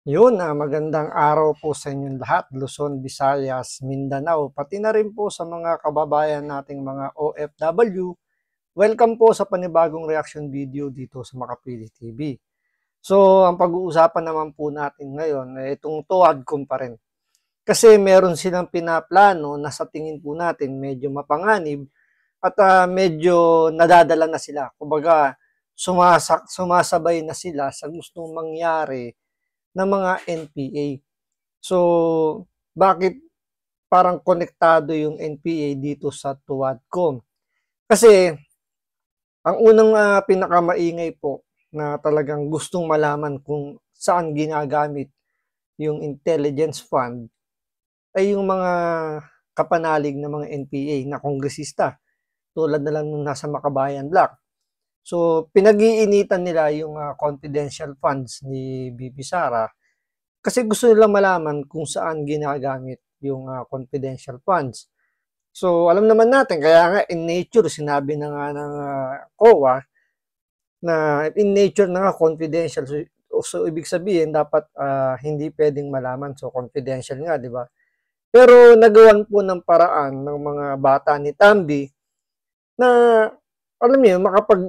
Magandang araw po sa inyong lahat, Luzon, Visayas, Mindanao, pati na rin po sa mga kababayan nating mga OFW. Welcome po sa panibagong reaction video dito sa Makapili TV. So, ang pag-uusapan naman po natin ngayon ay itong Tuwadcom pa rin. Kasi meron silang pinaplano na sa tingin po natin medyo mapanganib at medyo nadadala na sila. Kumbaga, sumasabay na sila sa gustong mangyari ng mga NPA. So, bakit parang konektado yung NPA dito sa Tuwadcom? Kasi, ang unang pinakamaingay po na talagang gustong malaman kung saan ginagamit yung intelligence fund ay yung mga kapanalig ng mga NPA na kongresista tulad na lang nung nasa Makabayan Black. So, pinag-iinitan nila yung confidential funds ni BP Sara kasi gusto nila malaman kung saan ginagamit yung confidential funds. So, alam naman natin, kaya nga in nature, sinabi na nga ng COA na in nature na nga confidential. So ibig sabihin, dapat hindi pwedeng malaman. So, confidential nga, di ba? Pero nagawan po ng paraan ng mga bata ni Tambi na, alam niyo,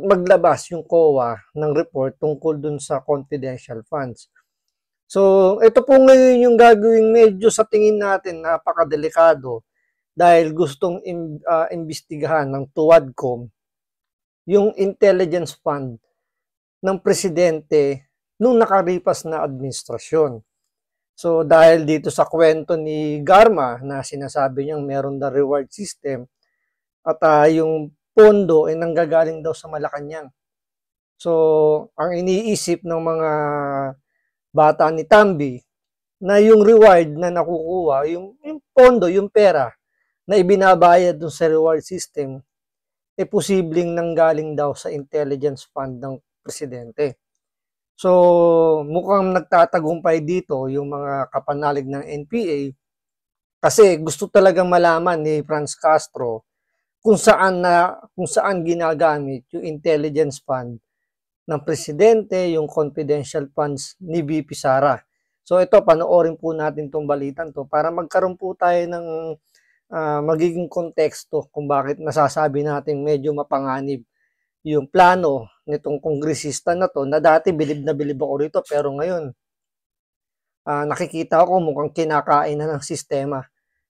maglabas yung COA ng report tungkol dun sa confidential funds. So, ito po ngayon yung gagawing medyo sa tingin natin napakadelikado dahil gustong imbestigahan ng Tuwadcom yung intelligence fund ng presidente nung nakaripas na administrasyon. So, dahil dito sa kwento ni Garma na sinasabi niyang meron na reward system at yung pondo ay nanggagaling daw sa Malacanang. So, ang iniisip ng mga bata ni Tambi na yung reward na nakukuha, yung pondo, yung pera na ibinabayad dun sa reward system, posibleng nanggaling daw sa intelligence fund ng presidente. So, mukhang nagtatagumpay dito yung mga kapanalig ng NPA kasi gusto talagang malaman ni Franz Castro kung saan ginagamit yung intelligence fund ng presidente, yung confidential funds ni VP Sara. So ito, panoorin po natin tong balitan to para magkaroon po tayo ng magiging konteksto kung bakit nasasabi natin medyo mapanganib yung plano nitong kongresista na to na dati bilib na bilib ako rito pero ngayon nakikita ko mukhang kinakain na ng sistema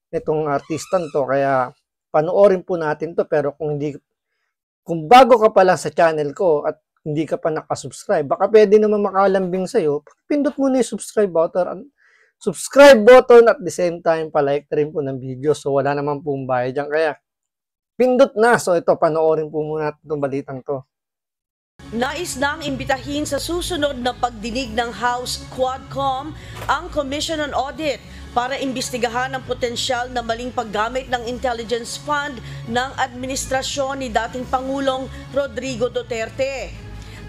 nitong artistan to kaya panoorin po natin to pero kung bago ka pa lang sa channel ko at hindi ka pa nakasubscribe, baka pwede naman makalambing sa'yo, pindot mo na yung subscribe button at the same time, palike rin po ng video. So, wala naman pong bayad dyan. Kaya, pindot na. So, ito, panoorin po muna itong balitang to. Nais nang imbitahin sa susunod na pagdinig ng House Quadcom ang Commission on Audit para imbestigahan ang potensyal na maling paggamit ng intelligence fund ng administrasyon ni dating Pangulong Rodrigo Duterte.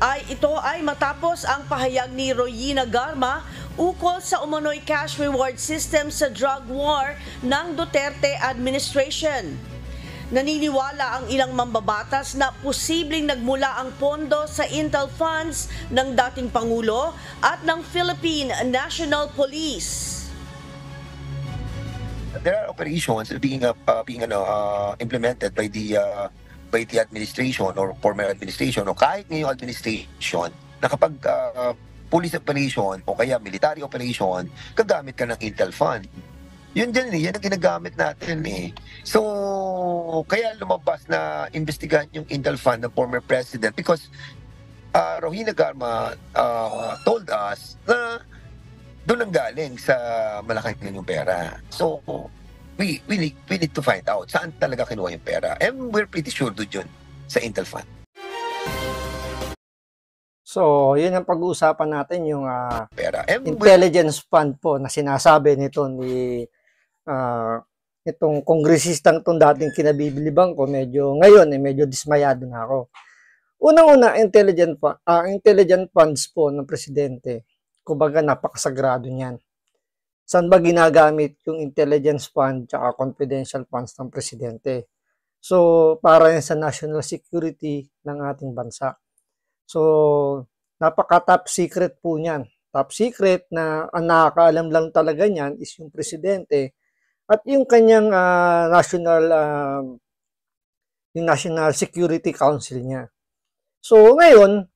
Ito ay matapos ang pahayag ni Royina Garma ukol sa umano'y cash reward system sa drug war ng Duterte administration. Naniniwala ang ilang mambabatas na posibleng nagmula ang pondo sa Intel funds ng dating Pangulo at ng Philippine National Police. There are operations being implemented by the administration or former administration o kahit ngayong administration na kapag police operation o kaya military operation, gagamit ka ng Intel Fund. Yan ang ginagamit natin eh. So, kaya lumabas na investigahan yung Intel Fund ng former president because Rohina Garma told us na doon ang galing sa Malacanang yung pera. So, we need to find out saan talaga kinuha yung pera. And we're pretty sure doon yun sa Intel Fund. So, yun ang pag-uusapan natin, yung pera. intelligence fund po na sinasabi nito ni itong kongresistang itong dating kinabibilibang ko. Ngayon, medyo dismayado na ako. Unang-una, intelligent funds po ng presidente. Kumbaga, napakasagrado niyan. Saan ba ginagamit yung intelligence fund at confidential funds ng presidente? So, para yan sa national security ng ating bansa. So, napaka-top secret po niyan. top secret na ang nakakaalam lang talaga niyan is yung presidente at yung kanyang National Security Council niya. So ngayon,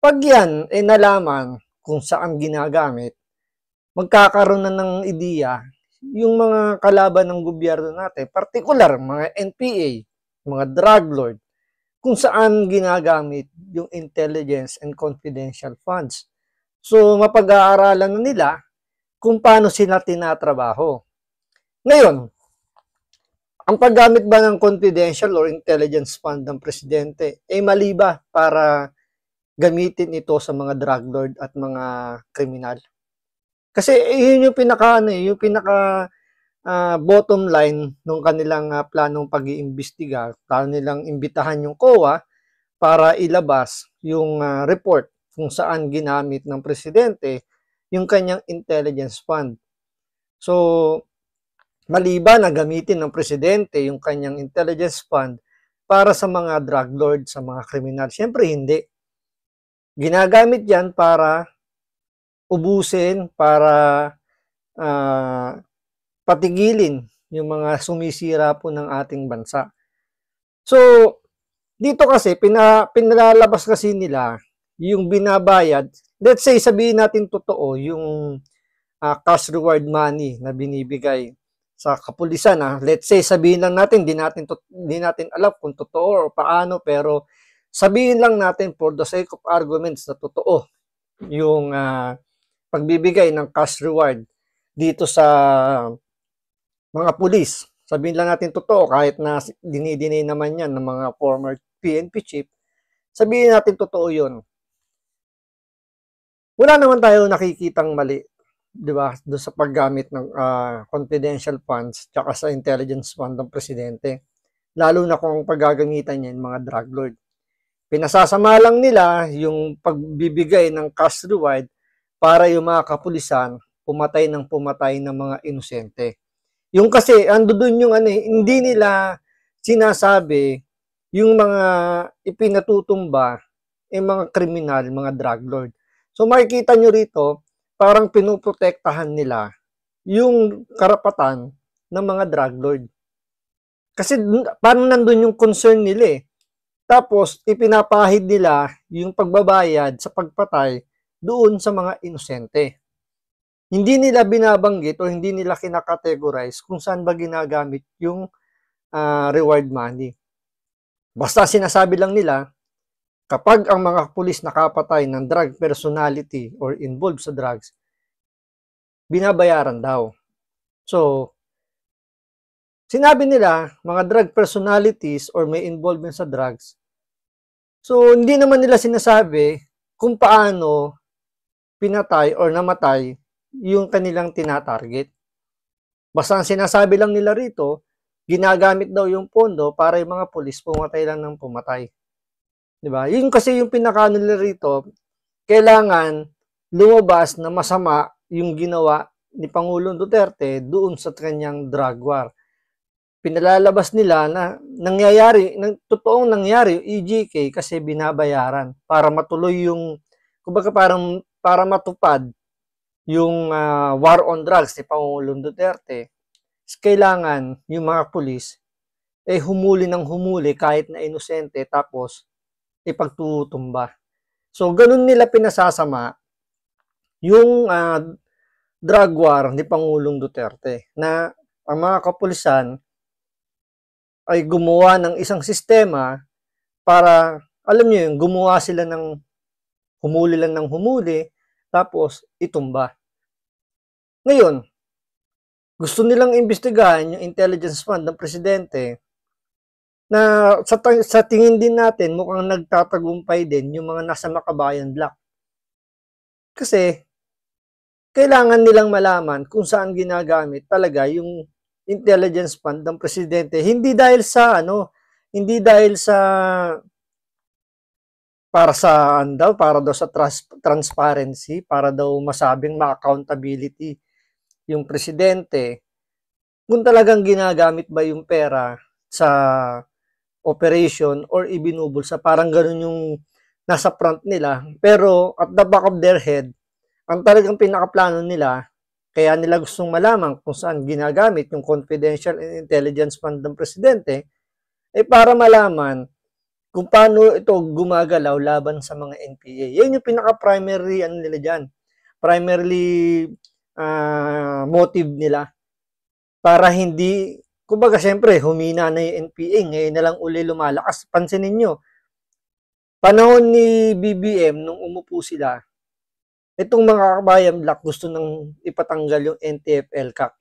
pag yan nalaman kung saan ginagamit, magkakaroon na ng ideya yung mga kalaban ng gobyerno natin, particular mga NPA, mga drug lord, kung saan ginagamit yung intelligence and confidential funds. So mapag-aaralan na nila kung paano sila tinatrabaho. Ngayon, ang paggamit ba ng confidential or intelligence fund ng presidente mali ba para gamitin ito sa mga drug lord at mga kriminal? Kasi yun yung pinaka bottom line ng kanilang planong pag-iimbestiga. Plano nilang imbitahan yung COA para ilabas yung report kung saan ginamit ng presidente yung kanyang intelligence fund. So, mali ba na gamitin ng presidente yung kanyang intelligence fund para sa mga drug lord, sa mga kriminal? Siyempre hindi. Ginagamit yan para ubusin, para patigilin yung mga sumisira po ng ating bansa. So, dito kasi, pinalalabas kasi nila yung binabayad. Let's say, sabihin natin totoo, yung cash reward money na binibigay sa kapulisan. Let's say, sabihin lang natin, di natin alam kung totoo o paano, pero sabihin lang natin for the sake of arguments na totoo yung pagbibigay ng cash reward dito sa mga pulis. Sabihin lang natin totoo, kahit na dinidinay naman yan ng mga former PNP chief, sabihin natin totoo yun. Wala naman tayo nakikitang mali, di ba, doon sa paggamit ng confidential funds tsaka sa intelligence fund ng presidente. Lalo na kung paggagamitan niya yung mga drug lord. Pinasasama lang nila yung pagbibigay ng cash reward para yung mga kapulisan pumatay ng mga inosente. Yung kasi, ando dun yung hindi nila sinasabi yung mga ipinatutumba mga kriminal, mga drug lord. So makikita nyo rito, parang pinuprotektahan nila yung karapatan ng mga drug lord. Kasi parang nandun yung concern nila eh. Tapos, ipinapahid nila yung pagbabayad sa pagpatay doon sa mga inosente. Hindi nila binabanggit o hindi nila kinakategorize kung saan ba ginagamit yung reward money. Basta sinasabi lang nila, kapag ang mga pulis nakapatay ng drug personality or involved sa drugs, binabayaran daw. So, sinabi nila, mga drug personalities or may involvement sa drugs, so hindi naman nila sinasabi kung paano pinatay or namatay yung kanilang tinatarget. Basta ang sinasabi lang nila rito, ginagamit daw yung pondo para yung mga pulis pumatay lang ng pumatay. Diba? Yun kasi yung pinakaano nila rito, kailangan lumabas na masama yung ginawa ni Pangulong Duterte doon sa kanyang drug war. Pinalalabas nila na totoong nangyari yung EJK kasi binabayaran para matuloy yung, kumbaga parang para matupad yung war on drugs ni Pangulong Duterte. Kailangan yung mga pulis humuli ng humuli kahit na inosente tapos ipagtutumba. So ganun nila pinasasama yung drug war ni Pangulong Duterte na ang mga kapulisan ay gumawa ng isang sistema para, alam niyo yun, gumawa sila ng humuli lang ng humuli, tapos itumba. Ngayon, gusto nilang imbestigahan yung intelligence fund ng presidente na sa tingin din natin mukhang nagtatagumpay din yung mga nasa Makabayan Block. Kasi, kailangan nilang malaman kung saan ginagamit talaga yung intelligence fund ng presidente. Hindi dahil sa para daw sa transparency, para daw masabing ma-accountability yung presidente. Kung talagang ginagamit ba yung pera sa operation or ibinubulsa, parang ganun yung nasa front nila. Pero at the back of their head, Ang talagang pinakaplano nila, kaya nila gustong malaman kung saan ginagamit yung confidential and intelligence fund ng presidente, ay para malaman kung paano ito gumagalaw laban sa mga NPA. Yan yung pinaka-primary ano nila dyan. Primarily motive nila. Para hindi, kumbaga siyempre, humina na yung NPA. Ngayon na lang uli lumalakas. Pansinin nyo, panahon ni BBM, nung umupo sila, itong mga kabayan black gusto nang ipatanggal yung NTF-ELCAC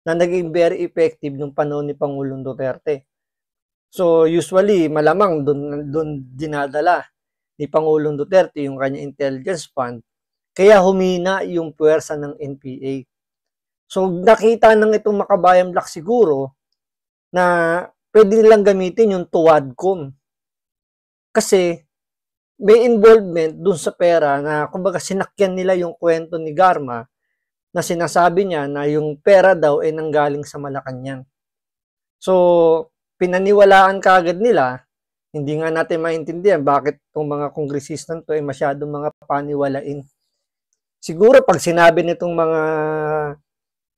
na naging very effective nung panahon ni Pangulong Duterte. So usually malamang doon dinadala ni Pangulong Duterte yung kanya intelligence fund, kaya humina yung puwersa ng NPA. So nakita ng itong makabayan black siguro na pwede nilang gamitin yung TUWADCOM. Kasi may involvement dun sa pera na kumbaga sinakyan nila yung kwento ni Garma na sinasabi niya na yung pera daw ay nanggaling sa Malacanang. So, pinaniwalaan kaagad nila, hindi nga natin maintindihan bakit itong mga kongresistan to ay masyadong mga paniwalain. Siguro pag sinabi nitong mga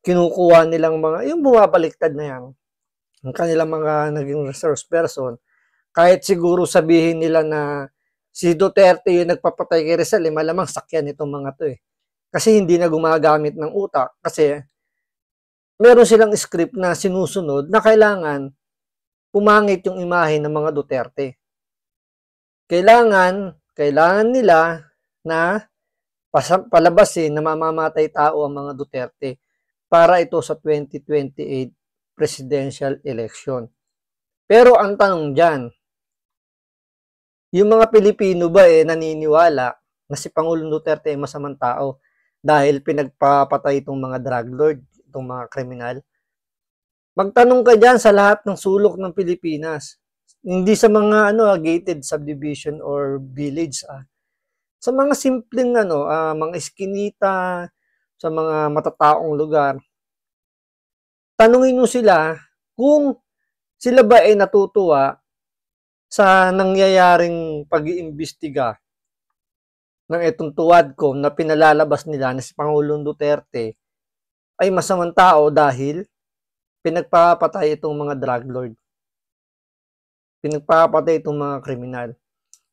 kinukuha nilang mga, yung bumabaliktad na yan, ang kanilang mga naging resource person, kahit siguro sabihin nila na si Duterte yung nagpapatay kay Rizal, malamang sakyan itong mga to eh. Kasi hindi na gumagamit ng utak. Kasi meron silang script na sinusunod na kailangan pumangit yung imahe ng mga Duterte. Kailangan nila na palabasin na mamamatay tao ang mga Duterte para ito sa 2028 presidential election. Pero ang tanong dyan, yung mga Pilipino ba naniniwala na si Pangulong Duterte ay masamang tao dahil pinagpapatay itong mga drug lord, itong mga kriminal? Magtanong ka dyan sa lahat ng sulok ng Pilipinas. Hindi sa mga gated subdivision or village. Sa mga simpleng mga eskinita, sa mga matataong lugar. Tanungin nyo sila kung sila ba ay natutuwa sa nangyayaring pag-iimbestiga ng itong TUWADCOM na pinalalabas nila na si Pangulong Duterte ay masamang tao dahil pinagpapatay itong mga drug lord. Pinagpapatay itong mga kriminal.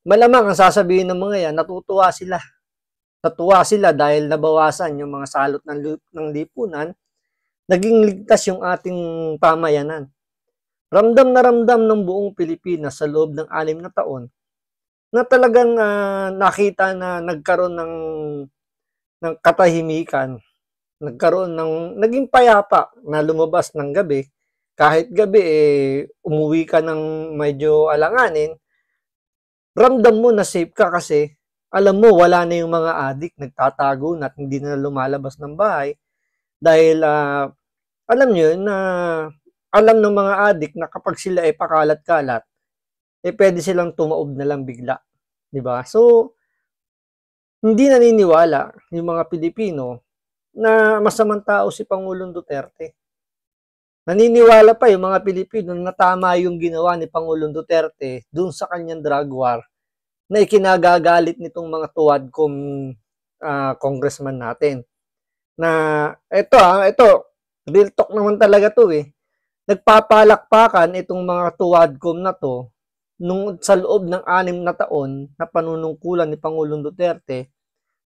Malamang ang sasabihin ng mga yan, natutuwa sila. Natuwa sila dahil nabawasan yung mga salot ng lipunan, naging ligtas yung ating pamayanan. Ramdam na ramdam ng buong Pilipinas sa loob ng 6 na taon na talagang nakita na nagkaroon ng katahimikan, naging payapa na lumabas ng gabi. Kahit gabi umuwi ka ng medyo alanganin, ramdam mo na safe ka kasi alam mo wala na yung mga adik, nagtatago na at hindi na lumalabas ng bahay dahil alam nyo na alam ng mga adik na kapag sila ay pakalat-kalat, pwede silang tumaob na lang bigla. Diba? So, hindi naniniwala yung mga Pilipino na masamang tao si Pangulong Duterte. Naniniwala pa yung mga Pilipino na tama yung ginawa ni Pangulong Duterte dun sa kanyang drug war na ikinagagalit nitong mga TUWADCOM congressman natin. Na ito, real talk naman talaga to eh. Nagpapalakpakan itong mga TUWADCOM na to nung sa loob ng 6 na taon na panunungkulan ni Pangulong Duterte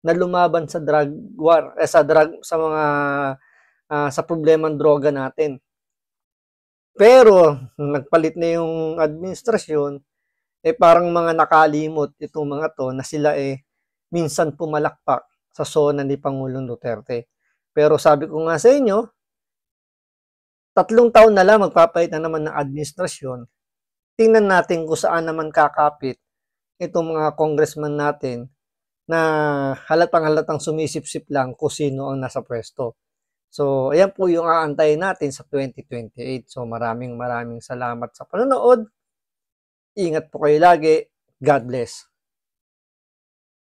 na lumaban sa drug war, sa problemang droga natin. Pero nagpalit na yung administrasyon, parang mga nakalimot itong mga to na sila minsan pumalakpak sa sona ni Pangulong Duterte. Pero sabi ko nga sa inyo, 3 taon na lang magpapalit na naman ng administrasyon. Tingnan natin kung saan naman kakapit itong mga congressman natin na halatang sumisip-sip lang kung sino ang nasa pwesto. So, ayan po yung aantayin natin sa 2028. So, maraming salamat sa panonood. Ingat po kayo lagi. God bless.